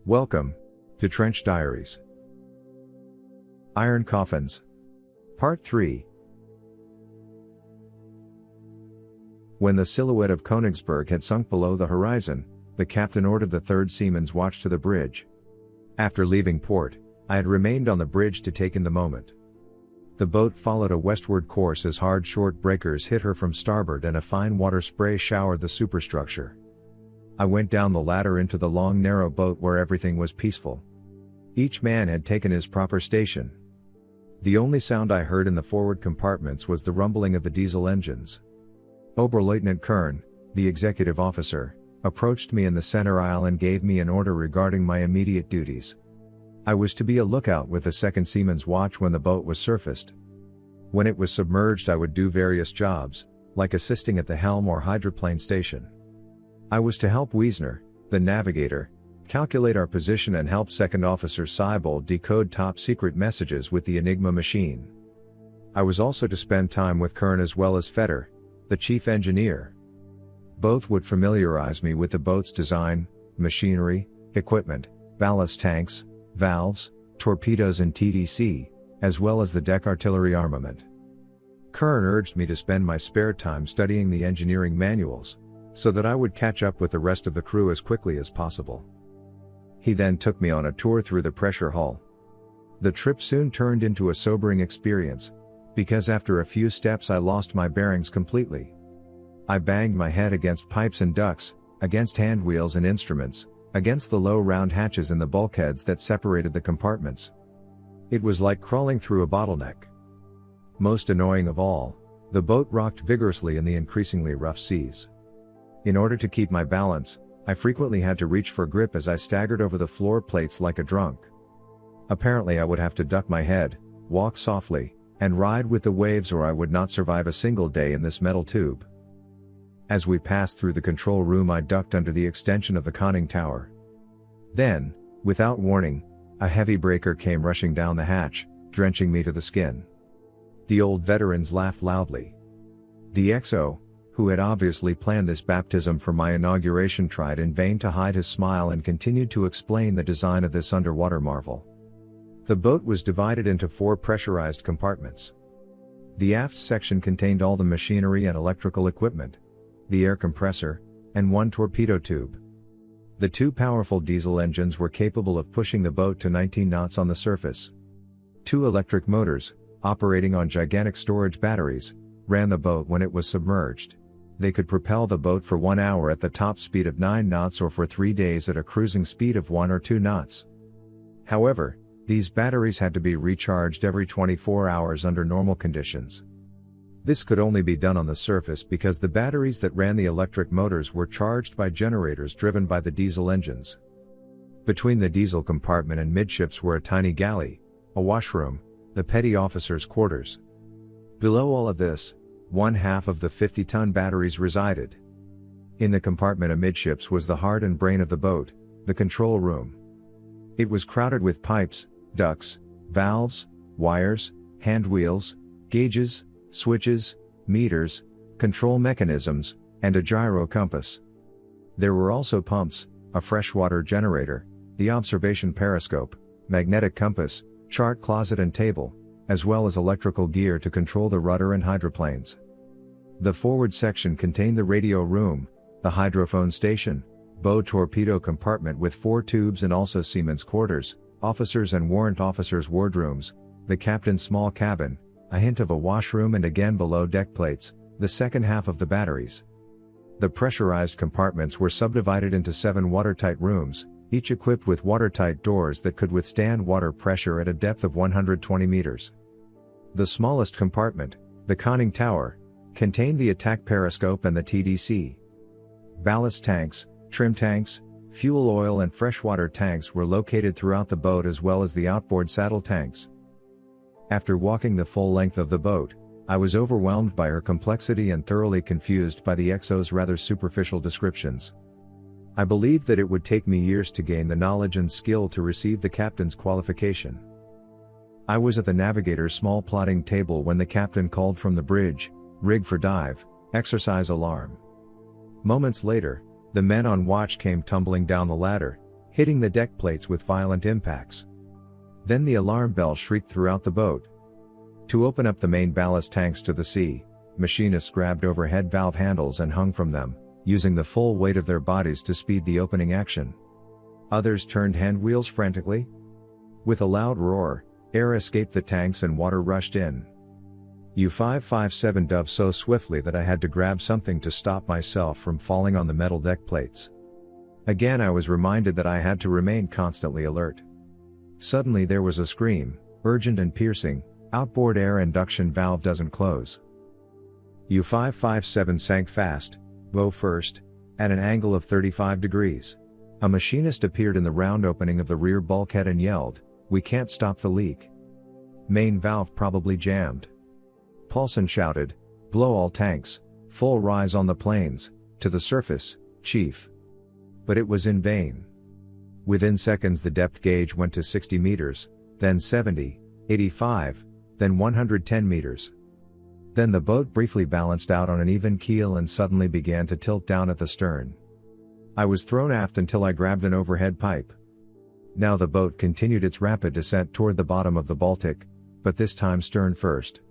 Welcome to Trench Diaries. Iron Coffins. Part 3. When the silhouette of Königsberg had sunk below the horizon, the captain ordered the 3rd Seamen's watch to the bridge. After leaving port, I had remained on the bridge to take in the moment. The boat followed a westward course as hard short breakers hit her from starboard and a fine water spray showered the superstructure. I went down the ladder into the long narrow boat where everything was peaceful. Each man had taken his proper station. The only sound I heard in the forward compartments was the rumbling of the diesel engines. Oberleutnant Kern, the executive officer, approached me in the center aisle and gave me an order regarding my immediate duties. I was to be a lookout with the 2nd Seaman's watch when the boat was surfaced. When it was submerged, I would do various jobs, like assisting at the helm or hydroplane station. I was to help Wiesner, the navigator, calculate our position and help 2nd Officer Seibold decode top-secret messages with the Enigma machine. I was also to spend time with Kern as well as Fetter, the chief engineer. Both would familiarize me with the boat's design, machinery, equipment, ballast tanks, valves, torpedoes and TDC, as well as the deck artillery armament. Kern urged me to spend my spare time studying the engineering manuals, so that I would catch up with the rest of the crew as quickly as possible. He then took me on a tour through the pressure hull. The trip soon turned into a sobering experience, because after a few steps I lost my bearings completely. I banged my head against pipes and ducts, against handwheels and instruments, against the low round hatches in the bulkheads that separated the compartments. It was like crawling through a bottleneck. Most annoying of all, the boat rocked vigorously in the increasingly rough seas. In order to keep my balance, I frequently had to reach for grip as I staggered over the floor plates like a drunk. Apparently I would have to duck my head, walk softly, and ride with the waves, or I would not survive a single day in this metal tube. As we passed through the control room, I ducked under the extension of the conning tower. Then, without warning, a heavy breaker came rushing down the hatch, drenching me to the skin. The old veterans laughed loudly. The XO, who had obviously planned this baptism for my inauguration, tried in vain to hide his smile and continued to explain the design of this underwater marvel. The boat was divided into 4 pressurized compartments. The aft section contained all the machinery and electrical equipment, the air compressor, and 1 torpedo tube. The 2 powerful diesel engines were capable of pushing the boat to 19 knots on the surface. 2 electric motors, operating on gigantic storage batteries, ran the boat when it was submerged. They could propel the boat for 1 hour at the top speed of 9 knots or for 3 days at a cruising speed of 1 or 2 knots. However, these batteries had to be recharged every 24 hours under normal conditions. This could only be done on the surface because the batteries that ran the electric motors were charged by generators driven by the diesel engines. Between the diesel compartment and midships were a tiny galley, a washroom, the petty officers' quarters. Below all of this, 1/2 of the 50-ton batteries resided. In the compartment amidships was the heart and brain of the boat, the control room. It was crowded with pipes, ducts, valves, wires, handwheels, gauges, switches, meters, control mechanisms, and a gyro compass. There were also pumps, a freshwater generator, the observation periscope, magnetic compass, chart closet and table, as well as electrical gear to control the rudder and hydroplanes. The forward section contained the radio room, the hydrophone station, bow torpedo compartment with 4 tubes and also seamen's quarters, officers and warrant officers' wardrooms, the captain's small cabin, a hint of a washroom, and again below deck plates, the second half of the batteries. The pressurized compartments were subdivided into 7 watertight rooms, each equipped with watertight doors that could withstand water pressure at a depth of 120 meters. The smallest compartment, the conning tower, contained the attack periscope and the TDC. Ballast tanks, trim tanks, fuel oil and freshwater tanks were located throughout the boat, as well as the outboard saddle tanks. After walking the full length of the boat, I was overwhelmed by her complexity and thoroughly confused by the XO's rather superficial descriptions. I believed that it would take me years to gain the knowledge and skill to receive the captain's qualification. I was at the navigator's small plotting table when the captain called from the bridge, "Rig for dive, exercise alarm." Moments later, the men on watch came tumbling down the ladder, hitting the deck plates with violent impacts. Then the alarm bell shrieked throughout the boat. To open up the main ballast tanks to the sea, machinists grabbed overhead valve handles and hung from them, using the full weight of their bodies to speed the opening action. Others turned hand wheels frantically. With a loud roar, air escaped the tanks and water rushed in. U-557 dove so swiftly that I had to grab something to stop myself from falling on the metal deck plates. Again I was reminded that I had to remain constantly alert. Suddenly there was a scream, urgent and piercing, outboard air induction valve doesn't close. U-557 sank fast, bow first, at an angle of 35 degrees. A machinist appeared in the round opening of the rear bulkhead and yelled, "We can't stop the leak. Main valve probably jammed." Paulson shouted, "Blow all tanks, full rise on the planes, to the surface, Chief." But it was in vain. Within seconds the depth gauge went to 60 meters, then 70, 85, then 110 meters. Then the boat briefly balanced out on an even keel and suddenly began to tilt down at the stern. I was thrown aft until I grabbed an overhead pipe. Now the boat continued its rapid descent toward the bottom of the Baltic, but this time stern first.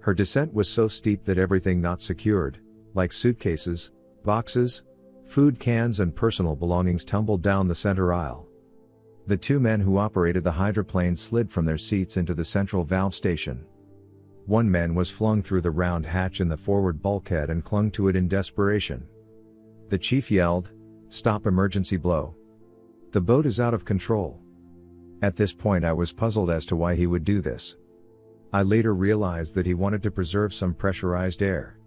Her descent was so steep that everything not secured, like suitcases, boxes, food cans and personal belongings tumbled down the center aisle. The two men who operated the hydroplane slid from their seats into the central valve station. One man was flung through the round hatch in the forward bulkhead and clung to it in desperation. The chief yelled, "Stop emergency blow. The boat is out of control." At this point I was puzzled as to why he would do this. I later realized that he wanted to preserve some pressurized air.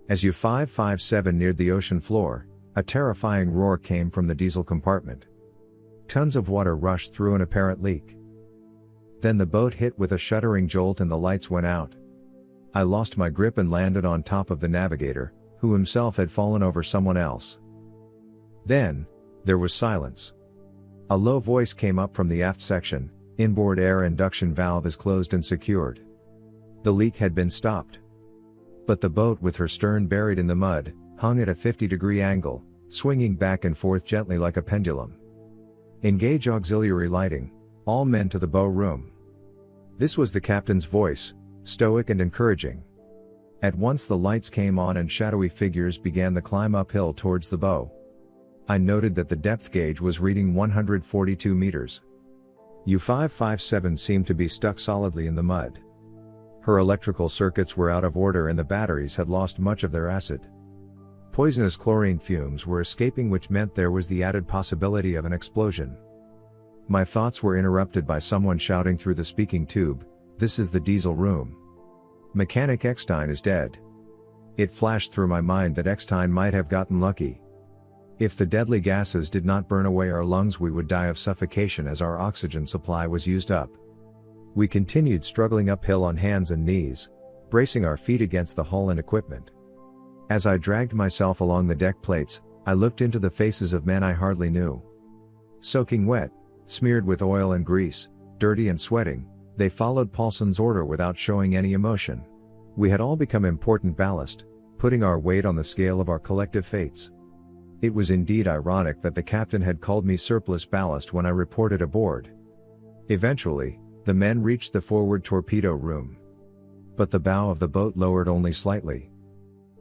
As U-557 neared the ocean floor, a terrifying roar came from the diesel compartment. Tons of water rushed through an apparent leak. Then the boat hit with a shuddering jolt and the lights went out. I lost my grip and landed on top of the navigator, who himself had fallen over someone else. Then, there was silence. A low voice came up from the aft section, "Inboard air induction valve is closed and secured." The leak had been stopped. But the boat, with her stern buried in the mud, hung at a 50-degree angle, swinging back and forth gently like a pendulum. "Engage auxiliary lighting, all men to the bow room." This was the captain's voice, stoic and encouraging. At once the lights came on and shadowy figures began the climb uphill towards the bow. I noted that the depth gauge was reading 142 meters. U-557 seemed to be stuck solidly in the mud. Her electrical circuits were out of order and the batteries had lost much of their acid. Poisonous chlorine fumes were escaping, which meant there was the added possibility of an explosion. My thoughts were interrupted by someone shouting through the speaking tube, "This is the diesel room. Mechanic Eckstein is dead." It flashed through my mind that Eckstein might have gotten lucky. If the deadly gases did not burn away our lungs, we would die of suffocation as our oxygen supply was used up. We continued struggling uphill on hands and knees, bracing our feet against the hull and equipment. As I dragged myself along the deck plates, I looked into the faces of men I hardly knew. Soaking wet, smeared with oil and grease, dirty and sweating, they followed Paulson's order without showing any emotion. We had all become important ballast, putting our weight on the scale of our collective fates. It was indeed ironic that the captain had called me surplus ballast when I reported aboard. Eventually, the men reached the forward torpedo room. But the bow of the boat lowered only slightly.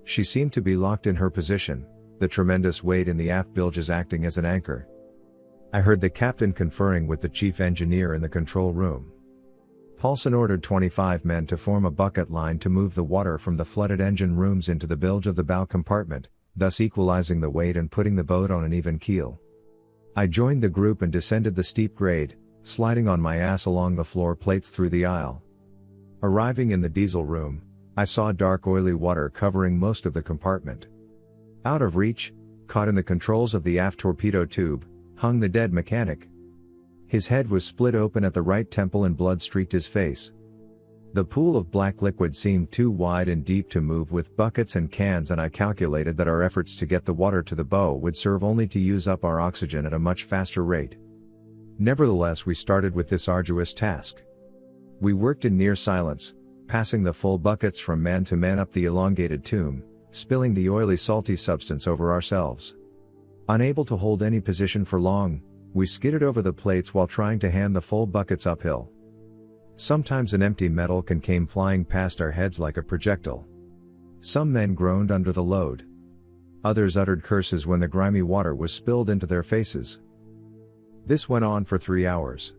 She seemed to be locked in her position, the tremendous weight in the aft bilges acting as an anchor. I heard the captain conferring with the chief engineer in the control room. Paulson ordered 25 men to form a bucket line to move the water from the flooded engine rooms into the bilge of the bow compartment, thus equalizing the weight and putting the boat on an even keel. I joined the group and descended the steep grade, sliding on my ass along the floor plates through the aisle. Arriving in the diesel room, I saw dark oily water covering most of the compartment. Out of reach, caught in the controls of the aft torpedo tube, hung the dead mechanic. His head was split open at the right temple and blood streaked his face. The pool of black liquid seemed too wide and deep to move with buckets and cans, and I calculated that our efforts to get the water to the bow would serve only to use up our oxygen at a much faster rate. Nevertheless, we started with this arduous task. We worked in near silence, passing the full buckets from man to man up the elongated tomb, spilling the oily salty substance over ourselves. Unable to hold any position for long, We skidded over the plates while trying to hand the full buckets uphill. Sometimes an empty metal can came flying past our heads like a projectile. Some men groaned under the load. Others uttered curses when the grimy water was spilled into their faces. This went on for 3 hours.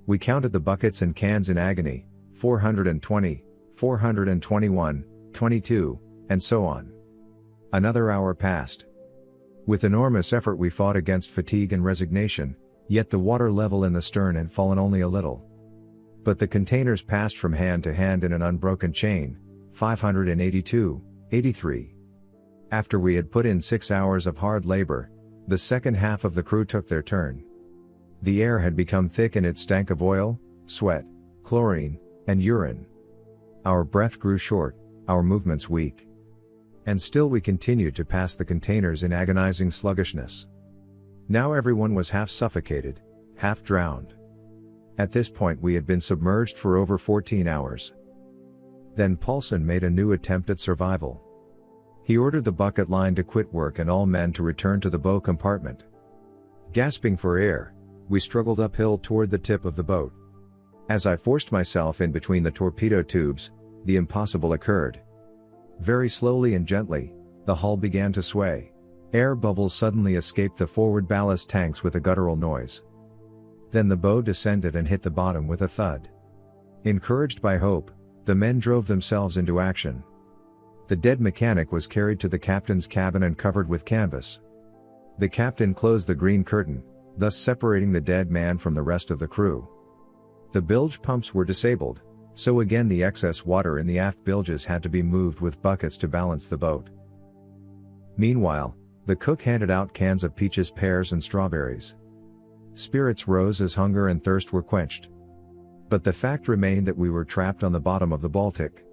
We counted the buckets and cans in agony, 420, 421, 22, and so on. Another hour passed. With enormous effort we fought against fatigue and resignation, yet the water level in the stern had fallen only a little. But the containers passed from hand to hand in an unbroken chain, 582, 83. After we had put in 6 hours of hard labor, the second half of the crew took their turn. The air had become thick and it stank of oil, sweat, chlorine, and urine. Our breath grew short, our movements weak. And still we continued to pass the containers in agonizing sluggishness. Now everyone was half suffocated, half drowned. At this point we had been submerged for over 14 hours. Then Paulson made a new attempt at survival. He ordered the bucket line to quit work and all men to return to the bow compartment. Gasping for air, we struggled uphill toward the tip of the boat. As I forced myself in between the torpedo tubes, the impossible occurred. Very slowly and gently, the hull began to sway. Air bubbles suddenly escaped the forward ballast tanks with a guttural noise. Then the bow descended and hit the bottom with a thud. Encouraged by hope, the men drove themselves into action. The dead mechanic was carried to the captain's cabin and covered with canvas. The captain closed the green curtain, thus separating the dead man from the rest of the crew. The bilge pumps were disabled, so again the excess water in the aft bilges had to be moved with buckets to balance the boat. Meanwhile, the cook handed out cans of peaches, pears, and strawberries. Spirits rose as hunger and thirst were quenched. But the fact remained that we were trapped on the bottom of the Baltic.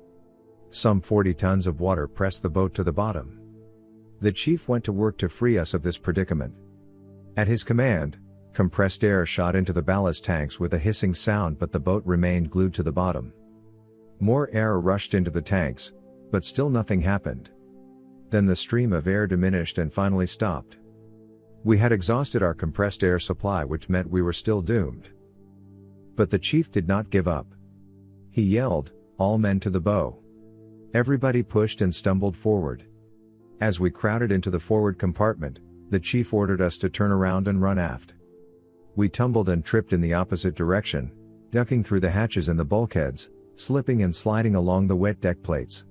Some 40 tons of water pressed the boat to the bottom. The chief went to work to free us of this predicament. At his command, compressed air shot into the ballast tanks with a hissing sound, but the boat remained glued to the bottom. More air rushed into the tanks, but still nothing happened. Then the stream of air diminished and finally stopped. We had exhausted our compressed air supply, which meant we were still doomed. But the chief did not give up. He yelled, "All men to the bow." Everybody pushed and stumbled forward. As we crowded into the forward compartment, the chief ordered us to turn around and run aft. We tumbled and tripped in the opposite direction, ducking through the hatches and the bulkheads, slipping and sliding along the wet deck plates.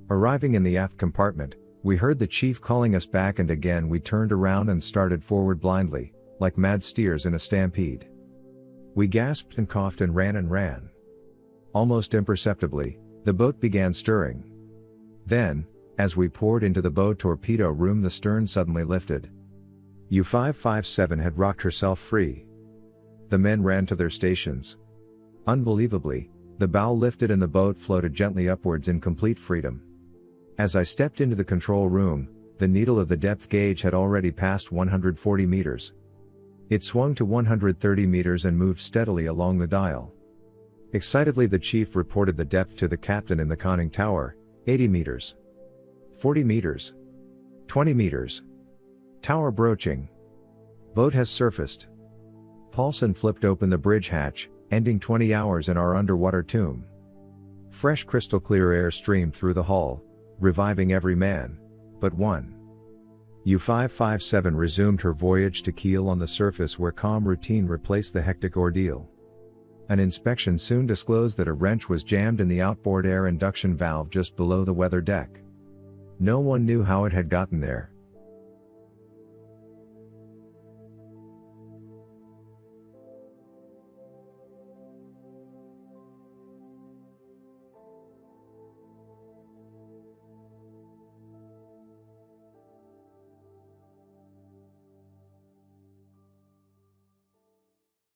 Arriving in the aft compartment, we heard the chief calling us back, and again we turned around and started forward blindly, like mad steers in a stampede. We gasped and coughed and ran. Almost imperceptibly, the boat began stirring. Then, as we poured into the bow torpedo room, the stern suddenly lifted. U-557 had rocked herself free. The men ran to their stations. Unbelievably, the bow lifted and the boat floated gently upwards in complete freedom. As I stepped into the control room, the needle of the depth gauge had already passed 140 meters. It swung to 130 meters and moved steadily along the dial. Excitedly the chief reported the depth to the captain in the conning tower: 80 meters. 40 meters. 20 meters. Tower broaching. Boat has surfaced. Paulson flipped open the bridge hatch, ending 20 hours in our underwater tomb. Fresh crystal clear air streamed through the hull, reviving every man but one. U-557 resumed her voyage to Kiel on the surface, where calm routine replaced the hectic ordeal. An inspection soon disclosed that a wrench was jammed in the outboard air induction valve just below the weather deck. No one knew how it had gotten there.